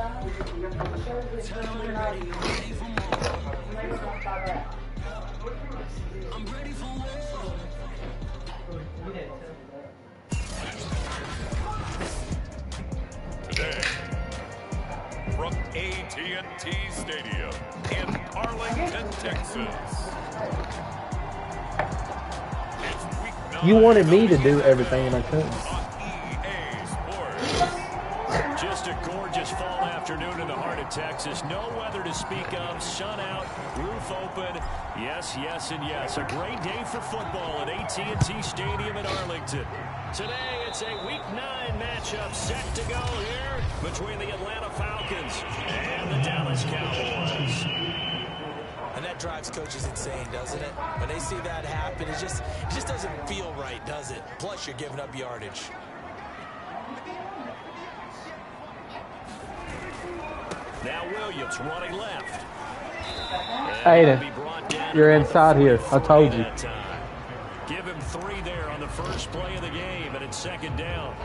Today, from AT&T Stadium in Arlington, Texas. You wanted me to do everything and I couldn't. Just a gorgeous fall afternoon in the heart of Texas. No weather to speak of. Sun out, roof open. Yes, yes, and yes. A great day for football at AT&T Stadium in Arlington. Today, it's a Week 9 matchup set to go here between the Atlanta Falcons and the Dallas Cowboys. And that drives coaches insane, doesn't it? When they see that happen, it just doesn't feel right, does it? Plus, you're giving up yardage. Now Williams running left. Aiden, you're inside here. I told you. Give him 3 there on the first play of the game, and it's second down.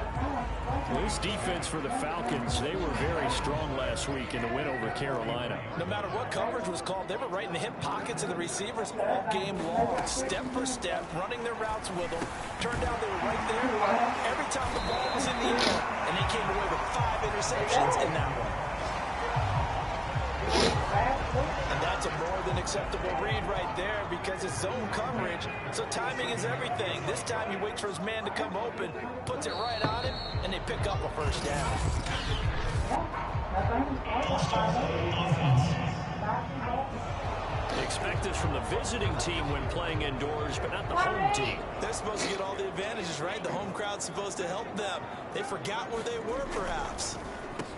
This defense for the Falcons, they were very strong last week in the win over Carolina. No matter what coverage was called, they were right in the hip pockets of the receivers all game long, step for step, running their routes with them. Turned out they were right there every time the ball was in the air, and they came away with 5 interceptions in that one. And that's a more than acceptable read right there because it's zone coverage, so timing is everything. This time he waits for his man to come open, puts it right on him, and they pick up a first down. Expect this from the visiting team when playing indoors, but not the home team. They're supposed to get all the advantages, right? The home crowd's supposed to help them. They forgot where they were, perhaps.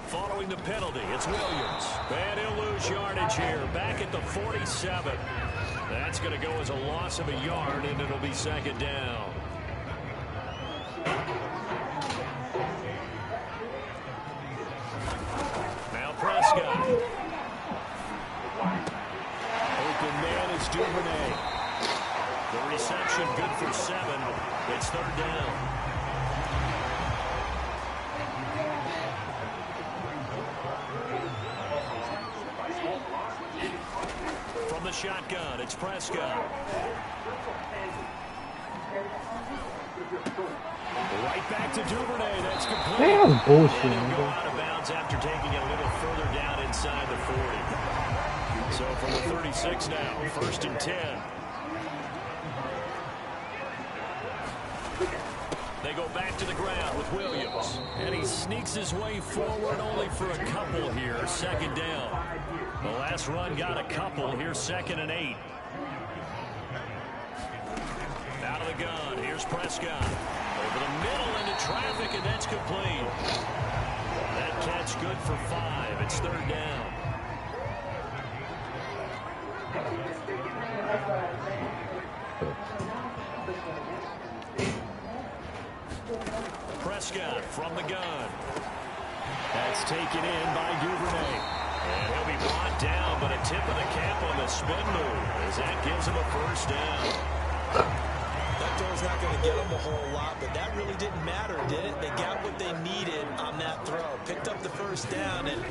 Following the penalty, it's Williams. And he'll lose yardage here, back at the 47. That's going to go as a loss of a yard, and it'll be second down. Now Prescott. Open man is Duvernay. The reception good for 7. It's third down. From the shotgun, it's Prescott. Right back to Duvernay. That's complete. Damn bullshit. And he'll go out of bounds after taking it a little further down inside the 40. So from the 36 now, first and 10. They go back to the ground with Williams. And he sneaks his way forward only for a couple here. Second down. The last run got a couple. Here's second and 8. Out of the gun. Here's Prescott. Over the middle into traffic, and that's complete. That catch good for 5. It's third down. Prescott from the gun. That's taken in by Duvernay. And he'll be brought down, but a tip of the cap on the spin move as that gives him a first down. That throw's not going to get them a whole lot, but that really didn't matter, did it? They got what they needed on that throw. Picked up the first down, and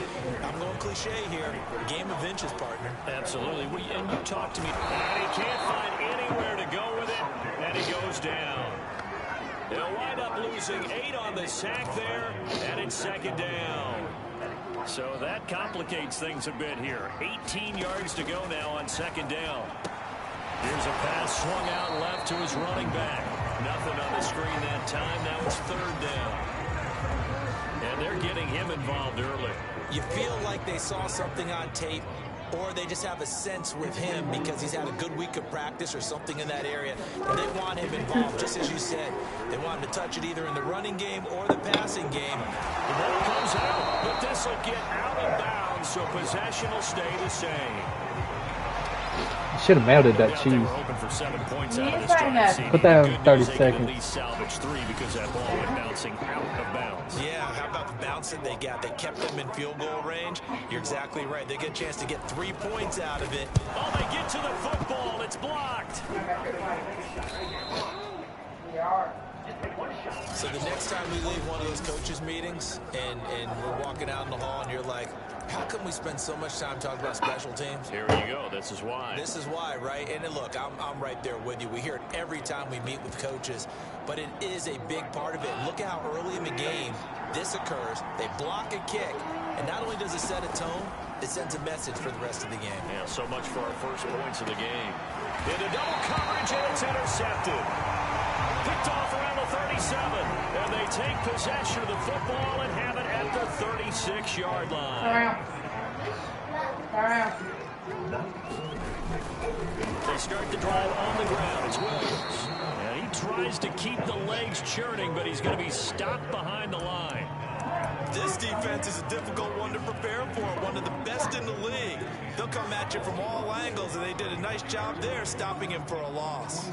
I'm going cliche here. Game of inches, partner. Absolutely. And you talked to me. And he can't find anywhere to go with it, and he goes down. They'll wind up losing 8 on the sack there, and it's second down. So that complicates things a bit here. 18 yards to go now on second down. Here's a pass swung out left to his running back. Nothing on the screen that time. Now it's third down. And they're getting him involved early. You feel like they saw something on tape, or they just have a sense with him because he's had a good week of practice or something in that area, and they want him involved, just as you said. They want him to touch it either in the running game or the passing game. The ball comes out, but this will get out of bounds, so possession will stay the same. Should have melted that cheese. Put that in 30 seconds. At least salvage 3 because that ball went bouncing out of bounds. Yeah, how about the bounce that they got? They kept them in field goal range. You're exactly right. They get a chance to get 3 points out of it. Oh, they get to the football. It's blocked. So the next time we leave one of those coaches meetings and we're walking out in the hall and you're like, how come we spend so much time talking about special teams? Here you go. This is why. This is why, right? And look, I'm right there with you. We hear it every time we meet with coaches, but it is a big part of it. Look at how early in the game this occurs. They block a kick, and not only does it set a tone, it sends a message for the rest of the game. Yeah, so much for our first points of the game. Into double coverage, and it's intercepted. Picked off around the 37, and they take possession of the football and have it at the 36-yard line. They start the drive on the ground. It's Williams. And he tries to keep the legs churning, but he's going to be stopped behind the line. This defense is a difficult one to prepare for, one of the best in the league. They'll come at you from all angles, and they did a nice job there stopping him for a loss.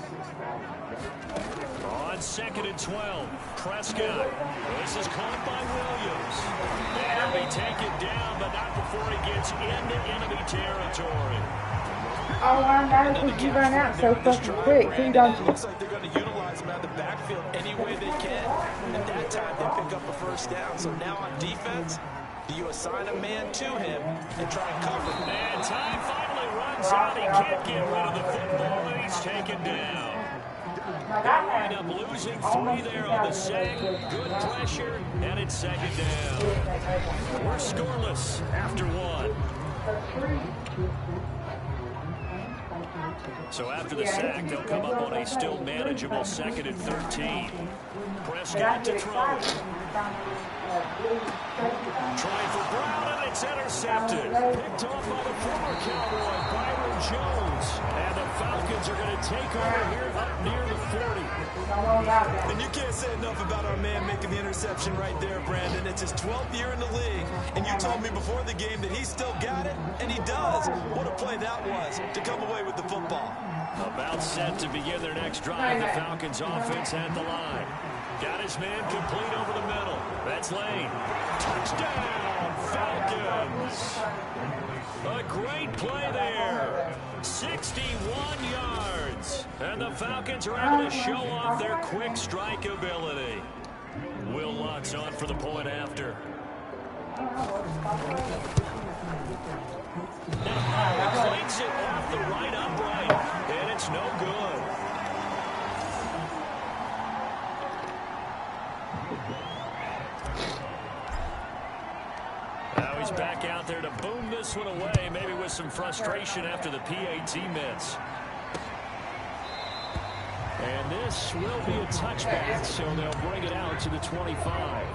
On 2nd and 12, Prescott. This is caught by Williams. And he'll be taken down, but not before he gets into enemy territory. Oh, I know, because you run out so fucking quick, too, don't you? Looks like they're going to utilize him out of the backfield any way they can. At that time, they pick up a first down. So now on defense, do you assign a man to him and try and cover him? And time finally runs out. He can't get rid of the football, and he's taken down. They'll wind up losing 3 there on the sack. Good pressure, and it's 2nd down. We're scoreless after 1. So after the sack, they'll come up on a still manageable 2nd and 13. Prescott to throw it. Trying for Brown, and it's intercepted. Picked off by the former Cowboy, Byron Jones. And the Falcons are going to take over here up near the 40. And you can't say enough about our man making the interception right there, Brandon. It's his 12th year in the league, and you told me before the game that he still got it, and he does. What a play that was to come away with the football. About set to begin their next drive. The Falcons offense at the line. Got his man complete over the middle. That's Lane. Touchdown, Falcons. A great play there. 61 yards. And the Falcons are able to show off their quick strike ability. Will Lutz on for the point after. Now, cleans it off the right upright, and it's no good. Now he's back out there to boom this one away, maybe with some frustration after the PAT miss. And this will be a touchback, so they'll bring it out to the 25.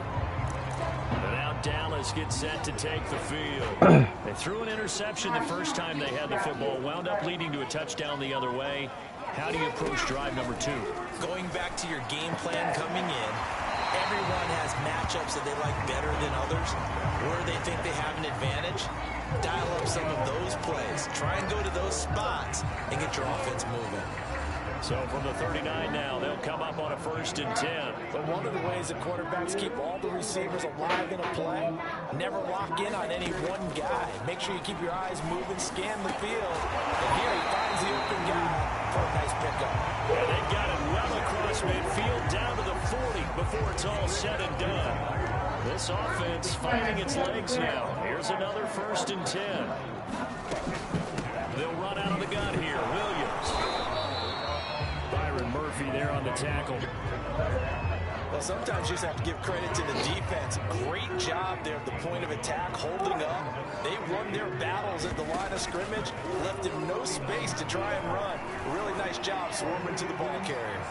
And now Dallas gets set to take the field. They threw an interception the first time they had the football, wound up leading to a touchdown the other way. How do you approach drive number 2? Going back to your game plan coming in, everyone has matchups that they like better than others. Where they think they have an advantage, dial up some of those plays. Try and go to those spots and get your offense moving. So from the 39 now, they'll come up on a 1st and 10. But one of the ways that quarterbacks keep all the receivers alive in a play, never lock in on any one guy. Make sure you keep your eyes moving, scan the field. And here he finds the open guy for a nice pickup. And they've got it well across midfield down to the 40 before it's all said and done. This offense finding its legs now. Here's another 1st and 10. They'll run out of the gun here. Williams. Byron Murphy there on the tackle. Well, sometimes you just have to give credit to the defense. Great job there at the point of attack, holding up. They won their battles at the line of scrimmage, left them no space to try and run. Really nice job swarming to the ball carrier.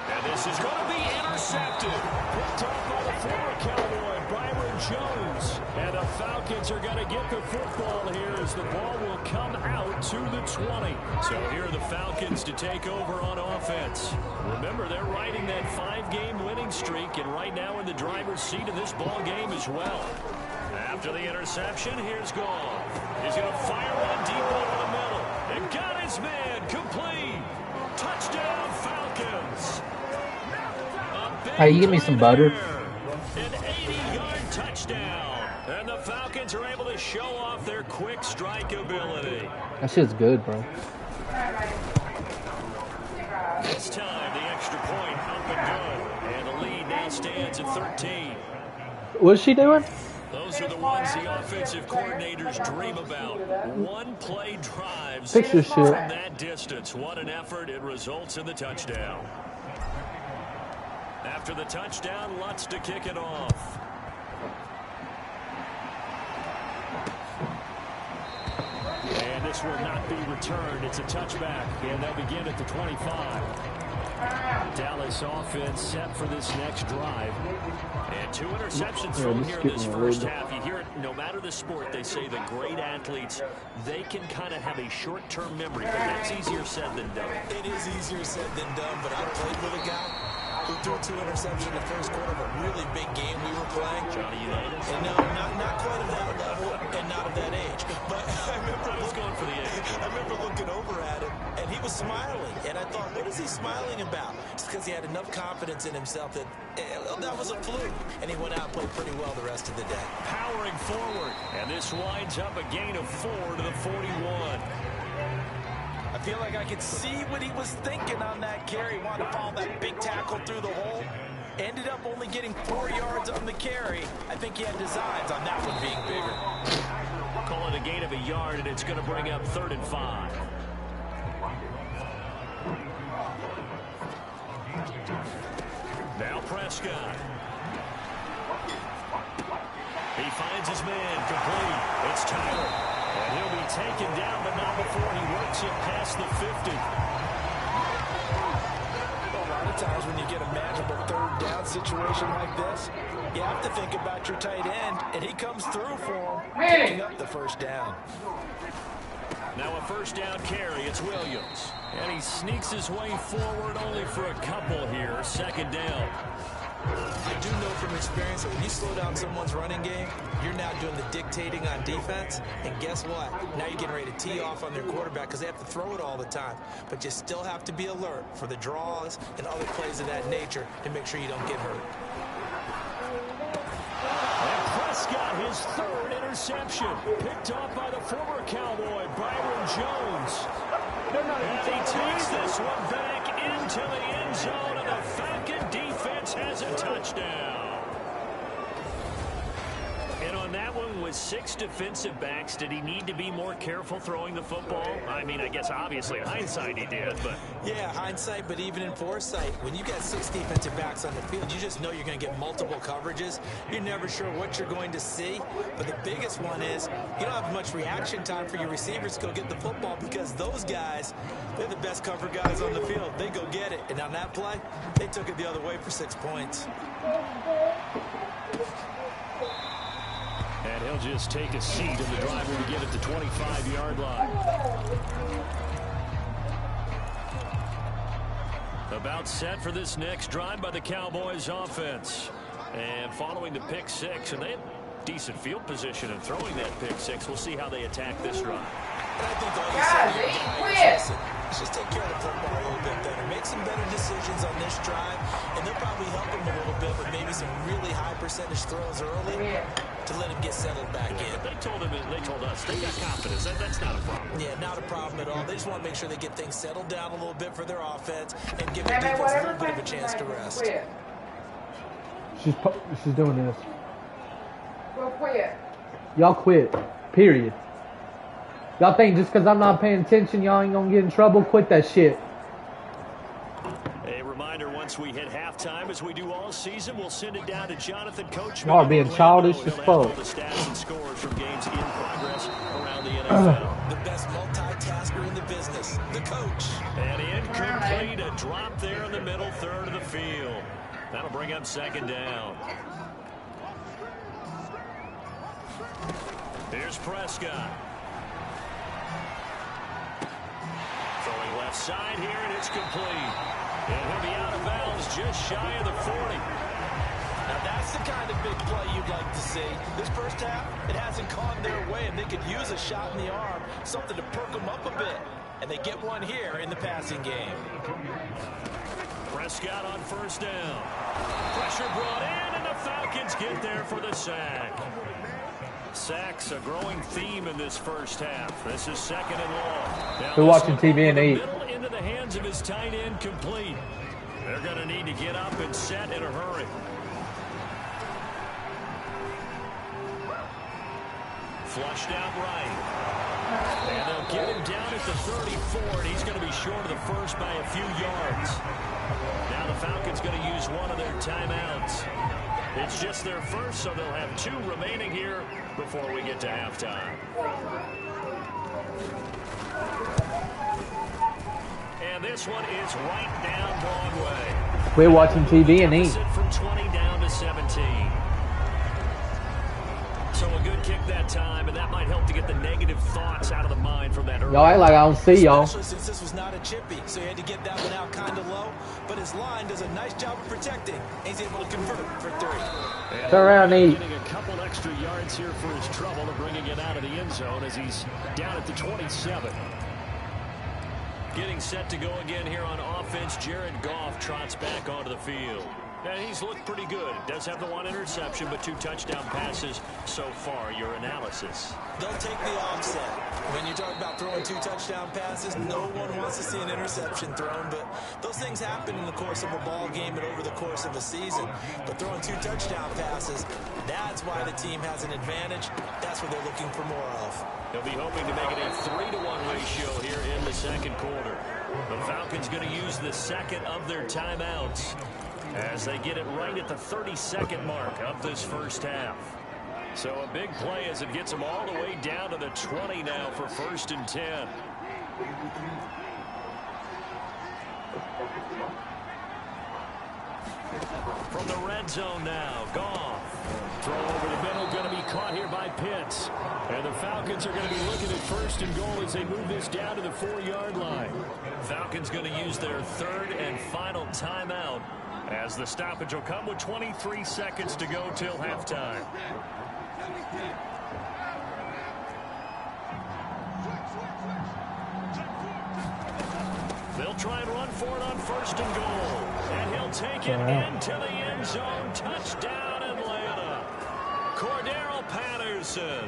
And this is going to be intercepted. Picked off by the former Cowboy, Byron Jones. And the Falcons are going to get the football here as the ball will come out to the 20. So here are the Falcons to take over on offense. Remember, they're riding that 5-game winning streak, and right now in the driver's seat of this ball game as well. After the interception, here's Gall. He's going to fire one deep over the middle. And got his man complete. Touchdown, Falcons. Hey, you give me some butter? An 80-yard touchdown. And the Falcons are able to show off their quick strike ability. That shit's good, bro. This time, the extra point up and good. And the lead now stands at 13. What's she doing? Those are the ones the offensive coordinators dream about. One-play drives Fix your from shit. that distance. What an effort. It results in the touchdown. After the touchdown, Lutz to kick it off. And this will not be returned. It's a touchback, and they'll begin at the 25. Dallas offense set for this next drive. And 2 interceptions thrown here in this first half. You hear it, no matter the sport, they say the great athletes, they can kind of have a short-term memory, but that's easier said than done. It is easier said than done, but I played with a guy who threw 2 interceptions in the first quarter of a really big game we were playing. Johnny Unitas? And no, not quite of that level and not of that age. But I remember looking over at him, and he was smiling. And I thought, what is he smiling about? It's because he had enough confidence in himself that that was a fluke. And he went out and played pretty well the rest of the day. Powering forward, and this winds up a gain of 4 to the 41. I feel like I could see what he was thinking on that carry. Wanted to follow that big tackle through the hole. Ended up only getting 4 yards on the carry. I think he had designs on that one being bigger. Call it a gain of a yard, and it's going to bring up 3rd and 5. Now Prescott. He finds his man complete. It's Tyler. And he'll be taken down, but not before he works it past the 50. A lot of times when you get a manageable 3rd down situation like this, you have to think about your tight end, and he comes through for him, picking up the 1st down. Now a 1st down carry. It's Williams. And he sneaks his way forward only for a couple here. 2nd down. I do know from experience that when you slow down someone's running game, you're now doing the dictating on defense. And guess what? Now you're getting ready to tee off on their quarterback because they have to throw it all the time. But you still have to be alert for the draws and other plays of that nature to make sure you don't get hurt. And Prescott, his 3rd interception, picked off by the former Cowboy, Byron Jones. And he takes this one back into the end zone, and the Falcon defense has a touchdown. And on that one, with 6 defensive backs, did he need to be more careful throwing the football? I mean, I guess obviously in hindsight he did, but... Yeah, hindsight, but even in foresight, when you got 6 defensive backs on the field, you just know you're going to get multiple coverages. You're never sure what you're going to see. But the biggest one is you don't have much reaction time for your receivers to go get the football because those guys, they're the best cover guys on the field. They go get it. And on that play, they took it the other way for 6 points. And he'll just take a seat in the driver to get it to 25-yard line. About set for this next drive by the Cowboys offense. And following the pick 6, and they had decent field position in throwing that pick 6. We'll see how they attack this drive. And I think all you say, let's just take care of the football a little bit better. Make some better decisions on this drive, and they'll probably help him a little bit with maybe some really high percentage throws early to let him get settled back in. They told us, they got confidence. That's not a problem. Yeah, not a problem at all. They just want to make sure they get things settled down a little bit for their offense and give the defense a little bit of a chance to rest. She's doing this. Go quit. Y'all quit. Period. Y'all think just because I'm not paying attention, y'all ain't going to get in trouble? Quit that shit. A reminder, once we hit halftime, as we do all season, we'll send it down to Jonathan Coachman. Y'all are being childish as fuck. All the stats and scores from games in progress around the NFL. The best multitasker in the business, the coach. And incomplete, a drop there in the middle third of the field. That'll bring up 2nd down. Here's Prescott. Throwing left side here, and it's complete. And he'll be out of bounds just shy of the 40. Now that's the kind of big play you'd like to see. This first half, it hasn't gone their way, and they could use a shot in the arm, something to perk them up a bit. And they get one here in the passing game. Prescott on 1st down. Pressure brought in, and the Falcons get there for the sack. Sacks a growing theme in this first half. This is 2nd and long. They're watching TV and eat. into the hands of his tight end complete. They're going to need to get up and set in a hurry. Flushed out right. And they'll get him down at the 34, and he's going to be short of the first by a few yards. Now the Falcons going to use one of their timeouts. It's just their first, so they'll have 2 remaining here before we get to halftime. And this one is right down Broadway. We're watching TV and eat. From 20 down to 17. So a good kick that time, and that might help to get the negative thoughts out of the mind from that early. Y'all act like I don't see y'all. Especially since this was not a chippy, so he had to get that one out kind of low. But his line does a nice job of protecting. He's able to convert for 3. Turn around and eat. Getting a couple extra yards here for his trouble and bringing it out of the end zone as he's down at the 27. Getting set to go again here on offense. Jared Goff trots back onto the field. And he's looked pretty good. Does have the 1 interception, but 2 touchdown passes so far. Your analysis. They'll take the offset. When you talk about throwing 2 touchdown passes, no one wants to see an interception thrown, but those things happen in the course of a ball game and over the course of a season. But throwing 2 touchdown passes, that's why the team has an advantage. That's what they're looking for more of. They'll be hoping to make it a 3-to-1 ratio here in the second quarter. The Falcons going to use the second of their timeouts as they get it right at the 32nd mark of this first half. So a big play as it gets them all the way down to the 20 now for 1st and 10. From the red zone now, Goff. Throw over the middle, going to be caught here by Pitts. And the Falcons are going to be looking at 1st and goal as they move this down to the 4-yard line. Falcons going to use their 3rd and final timeout, as the stoppage will come with 23 seconds to go till halftime. They'll try and run for it on 1st and goal. And he'll take it into the end zone. Touchdown, Atlanta. Cordero Patterson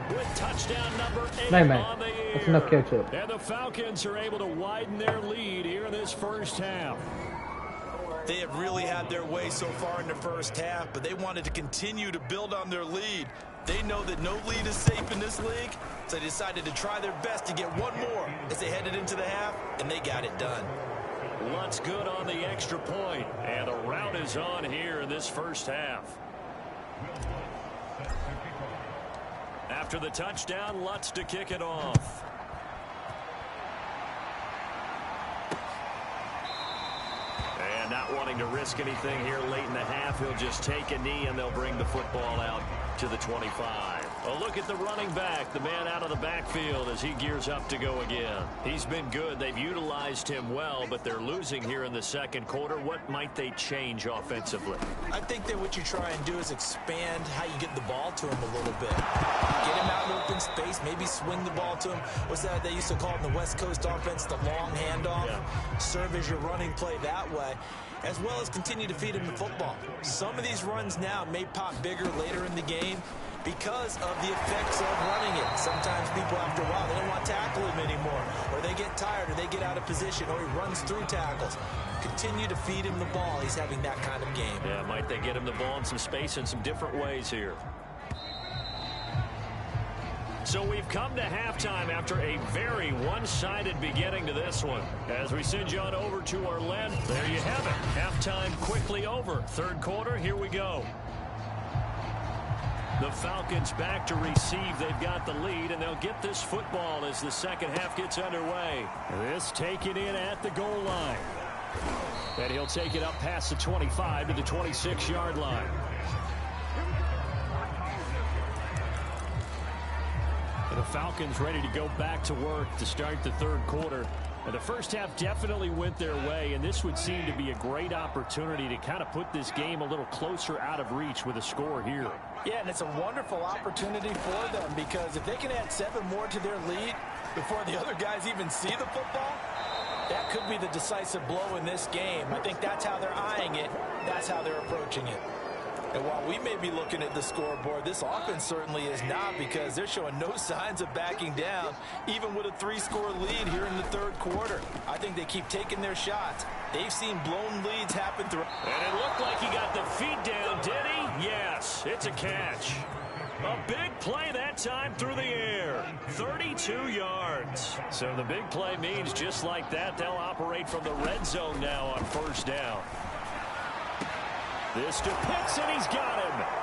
with touchdown number 8 on the year. That's enough ketchup. And the Falcons are able to widen their lead here in this first half. They have really had their way so far in the first half, but they wanted to continue to build on their lead. They know that no lead is safe in this league, so they decided to try their best to get one more as they headed into the half, and they got it done. Lutz good on the extra point, and the rout is on here in this first half. After the touchdown, Lutz to kick it off. And not wanting to risk anything here late in the half, he'll just take a knee and they'll bring the football out to the 25. A look at the running back, the man out of the backfield as he gears up to go again. He's been good. They've utilized him well, but they're losing here in the second quarter. What might they change offensively? I think that what you try and do is expand how you get the ball to him a little bit. Get him out in open space, maybe swing the ball to him. What's that they used to call in the West Coast offense, the long handoff? Yeah. Serve as your running play that way, as well as continue to feed him the football. Some of these runs now may pop bigger later in the game because of the effects of running it. Sometimes people, after a while, they don't want to tackle him anymore, or they get tired, or they get out of position, or he runs through tackles. Continue to feed him the ball. He's having that kind of game. Yeah, might they get him the ball in some space in some different ways here. So we've come to halftime after a very one-sided beginning to this one. As we send you on over to our land, there you have it. Halftime quickly over. Third quarter, here we go. The Falcons back to receive. They've got the lead, and they'll get this football as the second half gets underway. This taken in at the goal line. And he'll take it up past the 25 to the 26-yard line. The Falcons ready to go back to work to start the third quarter. And the first half definitely went their way, and this would seem to be a great opportunity to kind of put this game a little closer out of reach with a score here. Yeah, and it's a wonderful opportunity for them, because if they can add 7 more to their lead before the other guys even see the football, that could be the decisive blow in this game. I think that's how they're eyeing it. That's how they're approaching it. And while we may be looking at the scoreboard, this offense certainly is not, because they're showing no signs of backing down, even with a 3-score lead here in the third quarter. I think they keep taking their shots. They've seen blown leads happen through. And it looked like he got the feet down, did he? Yes, it's a catch. A big play that time through the air. 32 yards. So the big play means just like that, they'll operate from the red zone now on first down. This to Pitts, and he's got him.